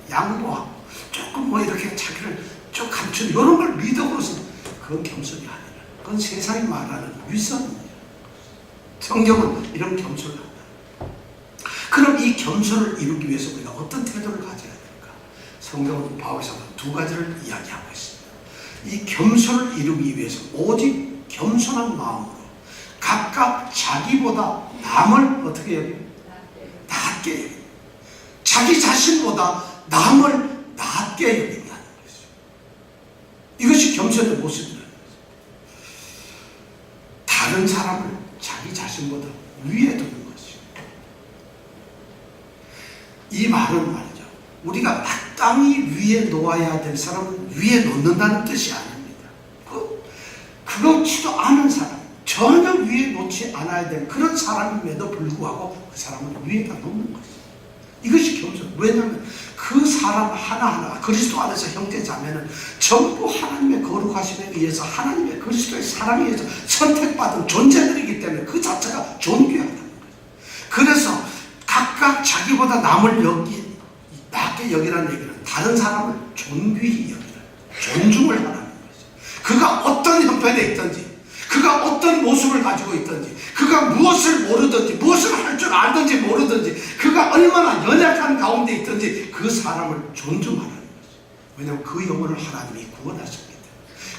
양보하고 조금 뭐 이렇게 자기를 좀 감추는 이런 걸 미덕으로서, 그건 겸손이 아니라 그건 세상이 말하는 윗선이에요. 성경은 이런 겸손을 한다. 그럼 이 겸손을 이루기 위해서 우리가 어떤 태도를 가져야 될까? 성경은 바울 사도는 두 가지를 이야기하고 있습니다. 이 겸손을 이루기 위해서 오직 겸손한 마음으로 각각 자기보다 남을 어떻게 여겨요? 낮게 여겨요. 자기 자신보다 남을 낮게 여긴다는 것이죠. 이것이 겸손의 모습이라는 거죠. 다른 사람을 자기 자신보다 위에 두는 것이죠. 이 말은 말이죠, 우리가 마땅히 위에 놓아야 될 사람은 위에 놓는다는 뜻이 아닙니다. 그렇지도 않은 사람, 전혀 위에 놓지 않아야 될 그런 사람임에도 불구하고 그 사람을 위에다 놓는 것이죠. 이것이 겸손. 왜냐하면 그 사람 하나하나 그리스도 안에서 형제자매는 전부 하나님의 거룩하심에 의해서, 하나님의 그리스도의 사랑에 의해서 선택받은 존재들이기 때문에 그 자체가 존귀하다는 거예요. 그래서 각각 자기보다 남을 낮게 여기라는 얘기는 다른 사람을 존귀히 여기라, 존중을 하라는 거죠. 그가 어떤 형편에 있든지, 그가 어떤 모습을 가지고 있든지, 그가 무엇을 모르든지, 무엇을 할 줄 알든지 모르든지, 그가 얼마나 연약한 가운데 있든지 그 사람을 존중하라는 거죠. 왜냐하면 그 영혼을 하나님이 구원하셨기 때문에,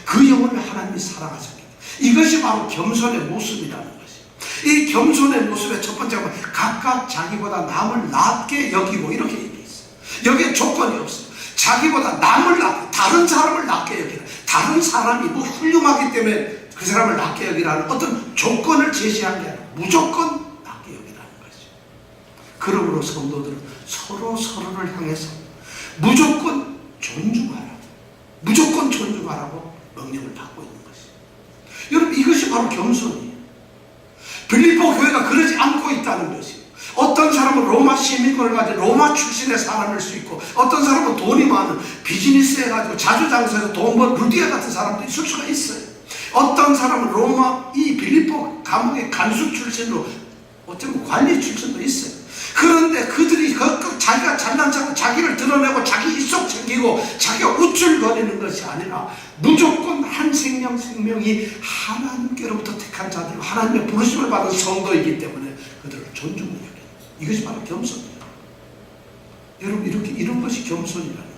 그 영혼을 하나님이 사랑하셨기 때문에. 이것이 바로 겸손의 모습이라는 것이에요. 이 겸손의 모습의 첫 번째가 각각 자기보다 남을 낮게 여기고, 이렇게 얘기했어요. 여기에 조건이 없어요. 자기보다 남을 낮게, 다른 사람을 낮게 여기라. 다른 사람이 뭐 훌륭하기 때문에 그 사람을 낮게 여기라는 어떤 조건을 제시한 게 아니라 무조건 낮게 여기라는 거죠. 그러므로 성도들은 서로를 향해서 무조건 존중하라고, 무조건 존중하라고 명령을 받고 있는 것이에요. 여러분, 이것이 바로 겸손이에요. 빌립보 교회가 그러지 않고 있다는 것이에요. 어떤 사람은 로마 시민권을 가진 로마 출신의 사람일 수 있고, 어떤 사람은 돈이 많은 비즈니스 해가지고 자주 장사해서 돈 번 루디아 같은 사람도 있을 수가 있어요. 어떤 사람은 로마 이 빌립보 감옥의 간수 출신으로 어쩌면 관리 출신도 있어요. 그런데 그들이 자기가 잘난 척하고 자기를 드러내고 자기 입속 챙기고 자기가 우쭐거리는 것이 아니라 무조건 한 생명이 하나님께로부터 택한 자들, 하나님의 부르심을 받은 성도이기 때문에 그들을 존중을 해요. 이것이 바로 겸손이에요. 여러분, 이런 것이 겸손이라는 거예요.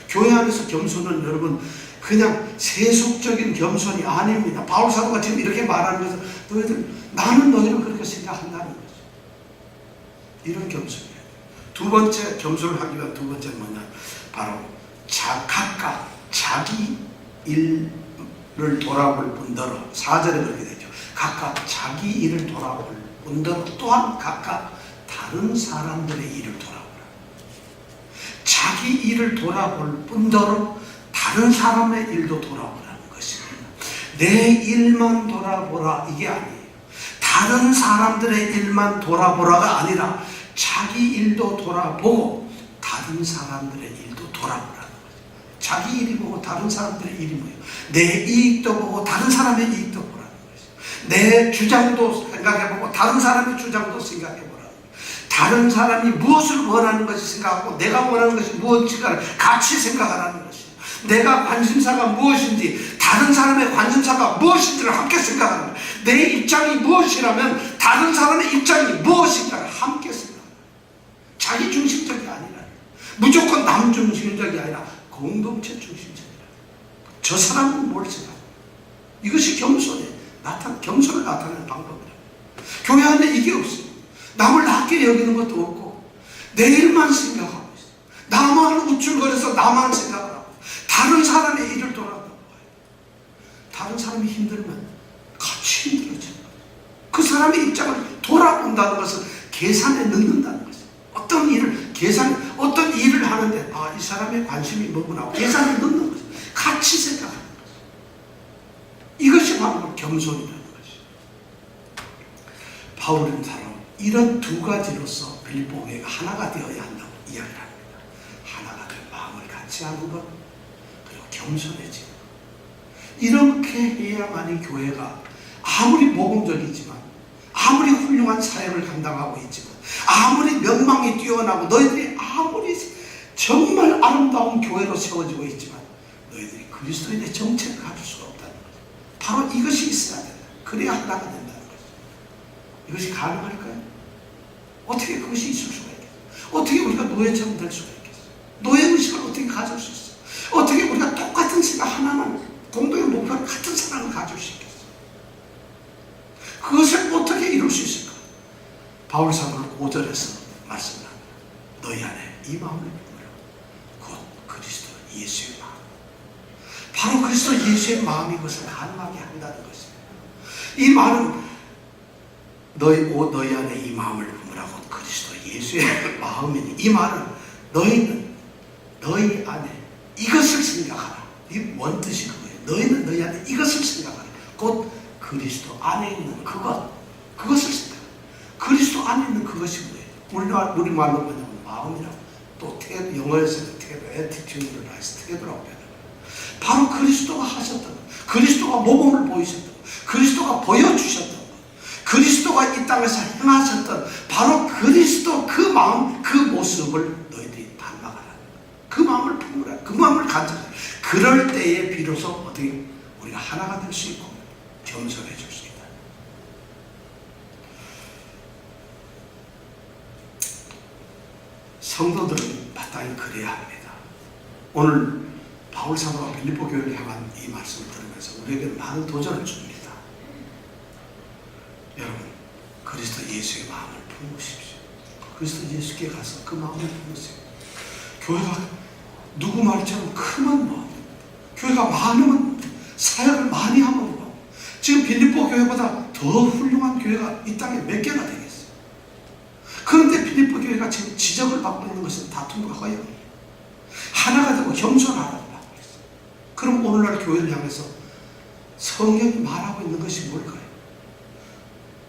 교회 안에서 겸손은 여러분 그냥 세속적인 겸손이 아닙니다. 바울 사도가 지금 이렇게 말하는 것은 너희들, 나는 너희를 그렇게 생각한다는 거죠. 이런 겸손이에요. 두 번째 겸손을 하기 위한 두 번째는 뭐냐, 바로 각각 자기 일을 돌아볼 뿐더러, 4절에 그렇게 되죠. 각각 자기 일을 돌아볼 뿐더러 또한 각각 다른 사람들의 일을 돌아보라. 자기 일을 돌아볼 뿐더러 다른 사람의 일도 돌아보라는 것입니다. 내 일만 돌아보라 이게 아니에요. 다른 사람들의 일만 돌아보라가 아니라 자기 일도 돌아보고 다른 사람들의 일도 돌아보라는 거죠. 자기 일이 보고 다른 사람들의 일이 뭐예요? 내 이익도 보고 다른 사람의 이익도 보라는 거죠. 내 주장도 생각해보고 다른 사람의 주장도 생각해보라는 거죠. 다른 사람이 무엇을 원하는 것이 생각하고 내가 원하는 것이 무엇인가를 같이 생각하라는 것이죠. 내가 관심사가 무엇인지 다른 사람의 관심사가 무엇인지를 함께 생각하는 거예요. 내 입장이 무엇이라면 다른 사람의 입장이 무엇인가를 함께 생각하는 거예요. 자기 중심적이 아니라 무조건 남 중심적이 아니라 공동체 중심적이라. 저 사람은 뭘 생각하는 거예요. 이것이 겸손을 나타내는 방법이라. 교회 안에 이게 없어요. 남을 낮게 여기는 것도 없고 내 일만 생각하고 있어요. 나만 우쭐거려서 나만 생각을 하고 다른 사람의 일을 돌아보는 거예요. 다른 사람이 힘들면 같이 힘들어지는 거예요. 그 사람의 입장을 돌아본다는 것은 계산에 넣는다는 거죠. 어떤 일을 하는데 이 사람의 관심이 뭐구나 계산을 넣는 거죠. 같이 생각하는 거죠. 이것이 바로 겸손이라는 거죠. 바울은 사람 이런 두 가지로서 빌립보 교회가 하나가 되어야 한다고 이야기를 합니다. 하나가 될 마음을 같이 하는 것, 그리고 겸손해지는 것. 이렇게 해야만이 교회가 아무리 모범적이지만, 아무리 훌륭한 사역을 감당하고 있지만, 아무리 명망이 뛰어나고 너희들이 아무리 정말 아름다운 교회로 세워지고 있지만 너희들이 그리스도인의 정체를 가질 수가 없다는 거죠. 바로 이것이 있어야 된다. 그래야 하나가 된다는 거죠. 이것이 가능할까요? 어떻게 그것이 있을 수가 있겠어요? 어떻게 우리가 노예처럼 될 수가 있겠어요? 노예의식을 어떻게 가질 수 있어요? 어떻게 우리가 똑같은 생각 하나만, 공동의 목표를 같은 사랑을 가질 수 있겠어요? 그것을 어떻게 이룰 수 있을까? 바울 사도는 5절에서 말씀합니다. 너희 안에 이 마음을 품으라. 곧 그리스도 예수의 마음. 바로 그리스도 예수의 마음이 그것을 가능하게 한다는 것입니다. 이 말은 너희 안에 이 마음을 품으라. 곧 그리스도 예수의 마음이니, 이 말은 너희는 너희 안에 이것을 생각하라. 이 원뜻이 그거예요. 너희는 너희 안에 이것을 생각하라. 곧 그리스도 안에 있는 그것을 생각하라. 그리스도 안에 있는 그것이 뭐예요? 우리말로 뭐냐면 마음이라고. 또 영어에서는 태도, attitude를 해서 태도라고 표현해요. 바로 그리스도가 하셨던 것, 그리스도가 모범을 보이셨던 것, 그리스도가 보여주셨던 것, 그리스도가 이 땅에서 행하셨던 바로 그리스도 그 마음, 그 모습을 너희들이 닮아가라. 그 마음을 품으라. 그 마음을 가져라. 그럴 때에 비로소 어떻게 우리가 하나가 될 수 있고 겸손해질 수 있다. 성도들은 마땅히 그래야 합니다. 오늘 바울 사도가 빌립보 교회를 향한 이 말씀을 들으면서 우리에게 많은 도전을 줍니다. 여러분, 그리스도 예수의 마음을 품으십시오. 그리스도 예수께 가서 그 마음을 품으세요. 교회가 누구 말처럼 크면 뭐, 교회가 많으면 사역을 많이 하면 뭐, 지금 빌립보 교회보다 더 훌륭한 교회가 이 땅에 몇 개가 되겠어요. 그런데 빌립보 교회가 지금 지적을 받고 있는 것은 다툼과 허영이에요. 하나가 되고 겸손하라고 받고 있어요. 그럼 오늘날 교회를 향해서 성경이 말하고 있는 것이 뭘까요?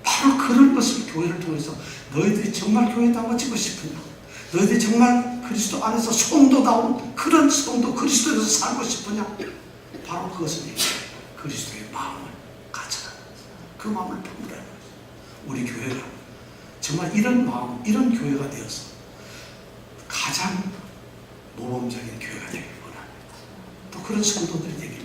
바로 그런 것을 교회를 통해서 너희들이 정말 교회다워지고 싶으냐? 너희들이 정말 그리스도 안에서 성도다운 그런 성도, 그리스도에서 살고 싶으냐? 바로 그것을 얘기해요. 그리스도의 마음을 가져라. 그 마음을 품으라는 거죠. 우리 교회가 정말 이런 마음, 이런 교회가 되어서 가장 모범적인 교회가 되길 원합니다. 또 그런 성도들이 되길